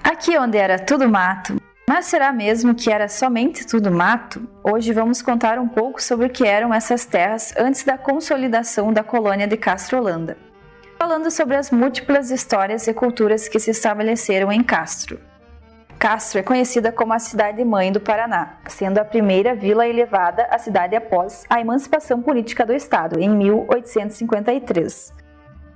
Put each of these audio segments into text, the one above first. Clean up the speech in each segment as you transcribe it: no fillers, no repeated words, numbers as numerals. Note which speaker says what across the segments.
Speaker 1: Aqui onde era tudo mato, mas será mesmo que era somente tudo mato? Hoje vamos contar um pouco sobre o que eram essas terras antes da consolidação da colônia de Castro Holanda, falando sobre as múltiplas histórias e culturas que se estabeleceram em Castro. Castro é conhecida como a cidade-mãe do Paraná, sendo a primeira vila elevada à cidade após a emancipação política do estado, em 1853.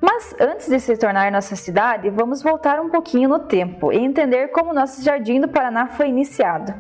Speaker 1: Mas antes de se tornar nossa cidade, vamos voltar um pouquinho no tempo e entender como nosso Jardim do Paraná foi iniciado.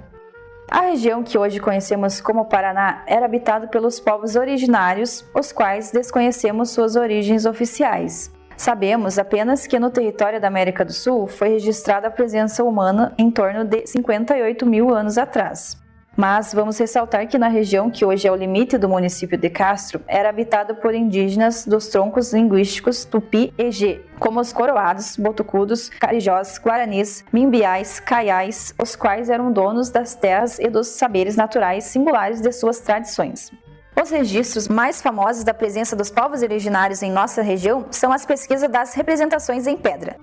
Speaker 1: A região que hoje conhecemos como Paraná era habitada pelos povos originários, os quais desconhecemos suas origens oficiais. Sabemos apenas que no território da América do Sul foi registrada a presença humana em torno de 58 mil anos atrás. Mas vamos ressaltar que na região que hoje é o limite do município de Castro, era habitado por indígenas dos troncos linguísticos Tupi e Gê, como os Coroados, Botucudos, Carijós, Guaranis, Mimbiais, Caiais, os quais eram donos das terras e dos saberes naturais singulares de suas tradições. Os registros mais famosos da presença dos povos originários em nossa região são as pesquisas das representações em pedra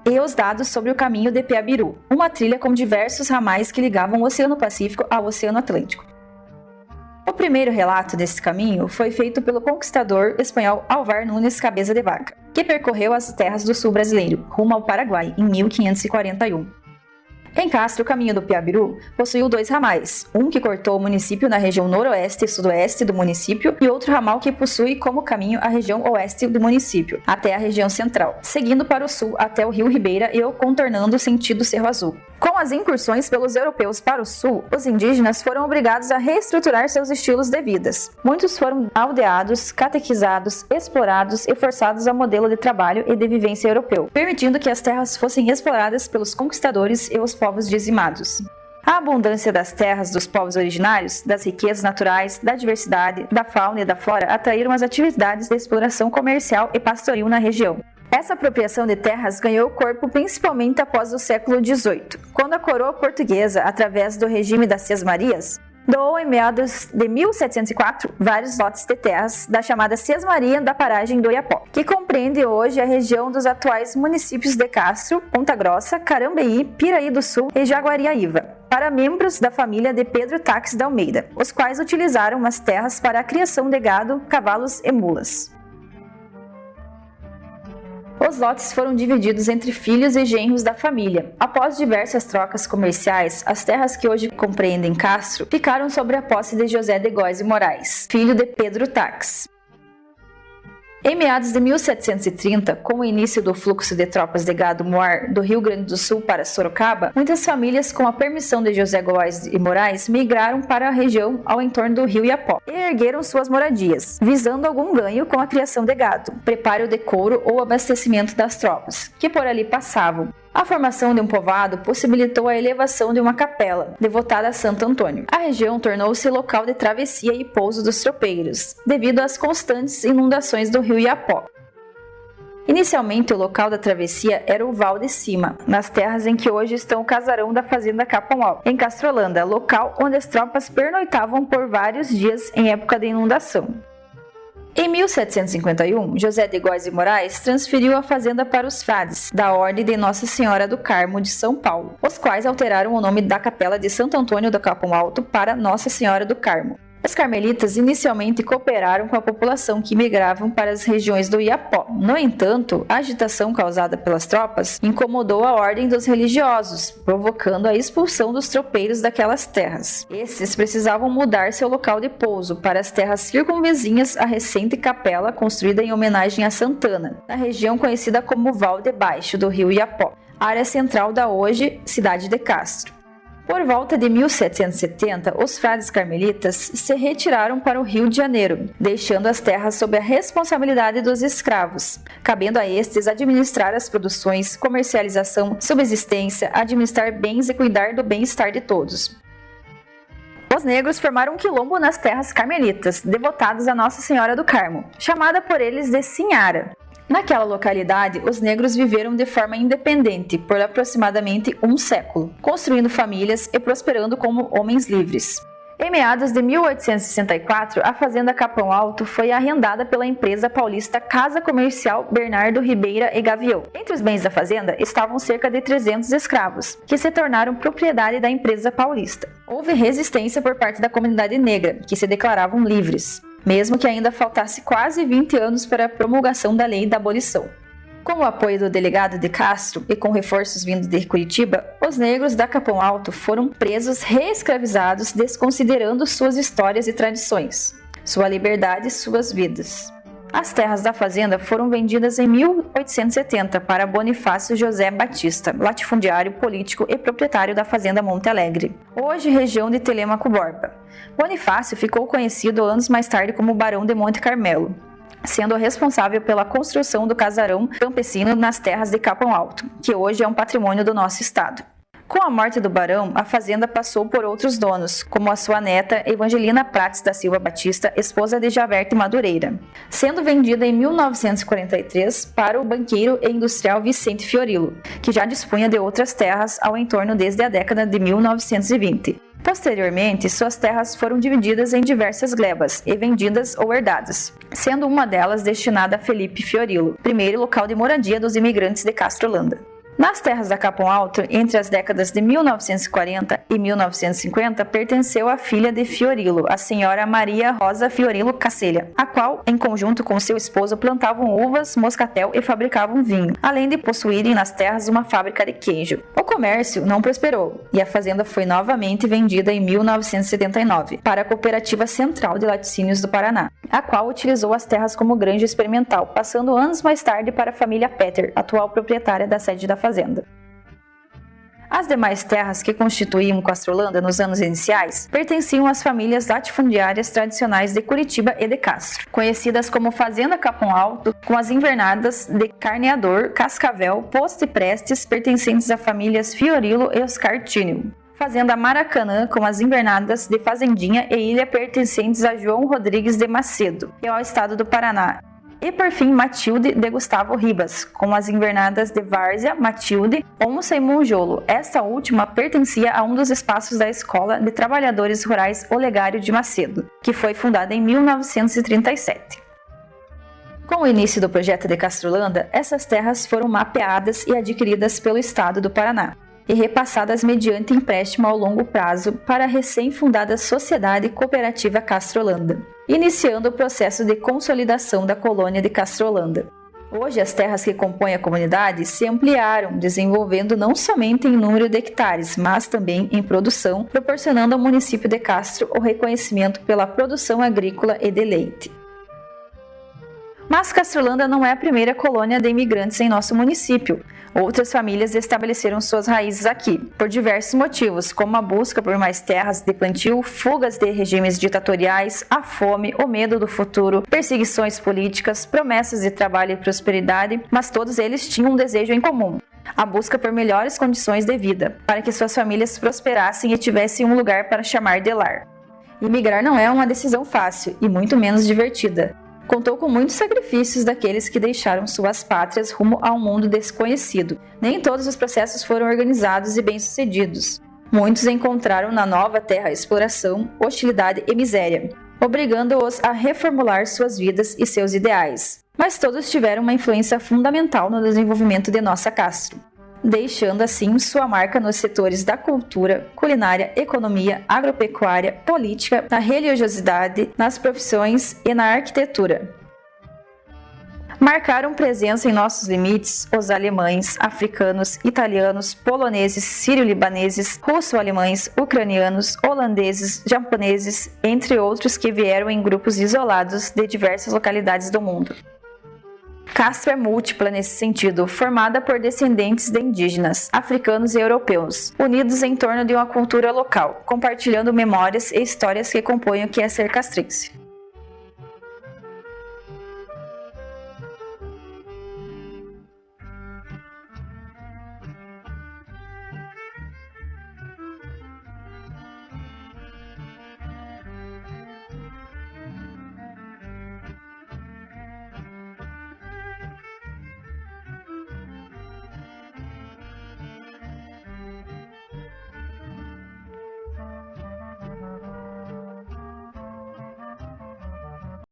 Speaker 1: e os dados sobre o caminho de Piabiru, uma trilha com diversos ramais que ligavam o Oceano Pacífico ao Oceano Atlântico. O primeiro relato desse caminho foi feito pelo conquistador espanhol Álvar Nunes Cabeça de Vaca, que percorreu as terras do sul brasileiro, rumo ao Paraguai, em 1541. Em Castro, o caminho do Piabiru possuiu 2 ramais, um que cortou o município na região noroeste e sudoeste do município e outro ramal que possui como caminho a região oeste do município, até a região central, seguindo para o sul até o rio Ribeira e contornando o sentido Cerro Azul. Com as incursões pelos europeus para o sul, os indígenas foram obrigados a reestruturar seus estilos de vidas. Muitos foram aldeados, catequizados, explorados e forçados ao modelo de trabalho e de vivência europeu, permitindo que as terras fossem exploradas pelos conquistadores e os povos dizimados. A abundância das terras dos povos originários, das riquezas naturais, da diversidade, da fauna e da flora atraíram as atividades de exploração comercial e pastoril na região. Essa apropriação de terras ganhou corpo principalmente após o século XVIII, quando a coroa portuguesa, através do regime das Sesmarias, doou em meados de 1704 vários lotes de terras da chamada Sesmaria da paragem do Iapó, que compreende hoje a região dos atuais municípios de Castro, Ponta Grossa, Carambeí, Piraí do Sul e Jaguariaíva, para membros da família de Pedro Taques de Almeida, os quais utilizaram as terras para a criação de gado, cavalos e mulas. Os lotes foram divididos entre filhos e genros da família. Após diversas trocas comerciais, as terras que hoje compreendem Castro ficaram sob a posse de José de Góes e Moraes, filho de Pedro Taques. Em meados de 1730, com o início do fluxo de tropas de gado moar do Rio Grande do Sul para Sorocaba, muitas famílias, com a permissão de José Góes e Moraes, migraram para a região ao entorno do rio Iapó e ergueram suas moradias, visando algum ganho com a criação de gado, preparo de couro ou abastecimento das tropas, que por ali passavam. A formação de um povoado possibilitou a elevação de uma capela, devotada a Santo Antônio. A região tornou-se local de travessia e pouso dos tropeiros, devido às constantes inundações do rio Iapó. Inicialmente, o local da travessia era o Val de Cima, nas terras em que hoje estão o casarão da Fazenda Capão Alto, em Castro Holanda, local onde as tropas pernoitavam por vários dias em época de inundação. Em 1751, José de Góes e Moraes transferiu a fazenda para os frades da Ordem de Nossa Senhora do Carmo de São Paulo, os quais alteraram o nome da capela de Santo Antônio do Capão Alto para Nossa Senhora do Carmo. Os carmelitas inicialmente cooperaram com a população que migravam para as regiões do Iapó. No entanto, a agitação causada pelas tropas incomodou a ordem dos religiosos, provocando a expulsão dos tropeiros daquelas terras. Esses precisavam mudar seu local de pouso para as terras circunvizinhas à recente capela construída em homenagem a Santana, na região conhecida como Val de Baixo do rio Iapó, área central da hoje cidade de Castro. Por volta de 1770, os frades carmelitas se retiraram para o Rio de Janeiro, deixando as terras sob a responsabilidade dos escravos, cabendo a estes administrar as produções, comercialização, subsistência, administrar bens e cuidar do bem-estar de todos. Os negros formaram um quilombo nas terras carmelitas, devotados a Nossa Senhora do Carmo, chamada por eles de Sinhara. Naquela localidade, os negros viveram de forma independente por aproximadamente um século, construindo famílias e prosperando como homens livres. Em meados de 1864, a fazenda Capão Alto foi arrendada pela empresa paulista Casa Comercial Bernardo Ribeira e Gavião. Entre os bens da fazenda estavam cerca de 300 escravos, que se tornaram propriedade da empresa paulista. Houve resistência por parte da comunidade negra, que se declaravam livres, mesmo que ainda faltasse quase 20 anos para a promulgação da lei da abolição. Com o apoio do delegado de Castro e com reforços vindos de Curitiba, os negros da Capão Alto foram presos, reescravizados, desconsiderando suas histórias e tradições, sua liberdade e suas vidas. As terras da fazenda foram vendidas em 1870 para Bonifácio José Batista, latifundiário, político e proprietário da fazenda Monte Alegre, hoje região de Telêmaco Borba. Bonifácio ficou conhecido anos mais tarde como Barão de Monte Carmelo, sendo responsável pela construção do casarão campesino nas terras de Capão Alto, que hoje é um patrimônio do nosso estado. Com a morte do barão, a fazenda passou por outros donos, como a sua neta Evangelina Prates da Silva Batista, esposa de Javerte Madureira, sendo vendida em 1943 para o banqueiro e industrial Vicente Fiorillo, que já dispunha de outras terras ao entorno desde a década de 1920. Posteriormente, suas terras foram divididas em diversas glebas e vendidas ou herdadas, sendo uma delas destinada a Felipe Fiorillo, primeiro local de moradia dos imigrantes de Castrolanda. Nas terras da Capão Alto, entre as décadas de 1940 e 1950, pertenceu à filha de Fiorillo, a senhora Maria Rosa Fiorillo Cacelha, a qual, em conjunto com seu esposo, plantavam uvas, moscatel e fabricavam vinho, além de possuírem nas terras uma fábrica de queijo. O comércio não prosperou e a fazenda foi novamente vendida em 1979 para a Cooperativa Central de Laticínios do Paraná, a qual utilizou as terras como granja experimental, passando anos mais tarde para a família Petter, atual proprietária da sede da fazenda. As demais terras que constituíam Castrolanda nos anos iniciais pertenciam às famílias latifundiárias tradicionais de Curitiba e de Castro, conhecidas como Fazenda Capão Alto, com as invernadas de Carneador, Cascavel, Posto e Prestes, pertencentes a famílias Fiorillo e Oscar Tínio. Fazenda Maracanã, com as invernadas de Fazendinha e Ilha, pertencentes a João Rodrigues de Macedo e ao estado do Paraná. E por fim, Matilde de Gustavo Ribas, com as invernadas de Várzea, Matilde, Onça e Monjolo. Esta última pertencia a um dos espaços da Escola de Trabalhadores Rurais Olegário de Macedo, que foi fundada em 1937. Com o início do projeto de Castrolanda, essas terras foram mapeadas e adquiridas pelo estado do Paraná e repassadas mediante empréstimo ao longo prazo para a recém-fundada Sociedade Cooperativa Castrolanda, iniciando o processo de consolidação da colônia de Castrolanda. Hoje, as terras que compõem a comunidade se ampliaram, desenvolvendo não somente em número de hectares, mas também em produção, proporcionando ao município de Castro o reconhecimento pela produção agrícola e de leite. Mas Castrolanda não é a primeira colônia de imigrantes em nosso município. Outras famílias estabeleceram suas raízes aqui, por diversos motivos, como a busca por mais terras de plantio, fugas de regimes ditatoriais, a fome, o medo do futuro, perseguições políticas, promessas de trabalho e prosperidade, mas todos eles tinham um desejo em comum: a busca por melhores condições de vida, para que suas famílias prosperassem e tivessem um lugar para chamar de lar. Imigrar não é uma decisão fácil e muito menos divertida. Contou com muitos sacrifícios daqueles que deixaram suas pátrias rumo a um mundo desconhecido. Nem todos os processos foram organizados e bem-sucedidos. Muitos encontraram na nova terra exploração, hostilidade e miséria, obrigando-os a reformular suas vidas e seus ideais. Mas todos tiveram uma influência fundamental no desenvolvimento de nossa Castro, deixando assim sua marca nos setores da cultura, culinária, economia, agropecuária, política, na religiosidade, nas profissões e na arquitetura. Marcaram presença em nossos limites os alemães, africanos, italianos, poloneses, sírio-libaneses, russo-alemães, ucranianos, holandeses, japoneses, entre outros que vieram em grupos isolados de diversas localidades do mundo. Castro é múltipla nesse sentido, formada por descendentes de indígenas, africanos e europeus, unidos em torno de uma cultura local, compartilhando memórias e histórias que compõem o que é ser castrense.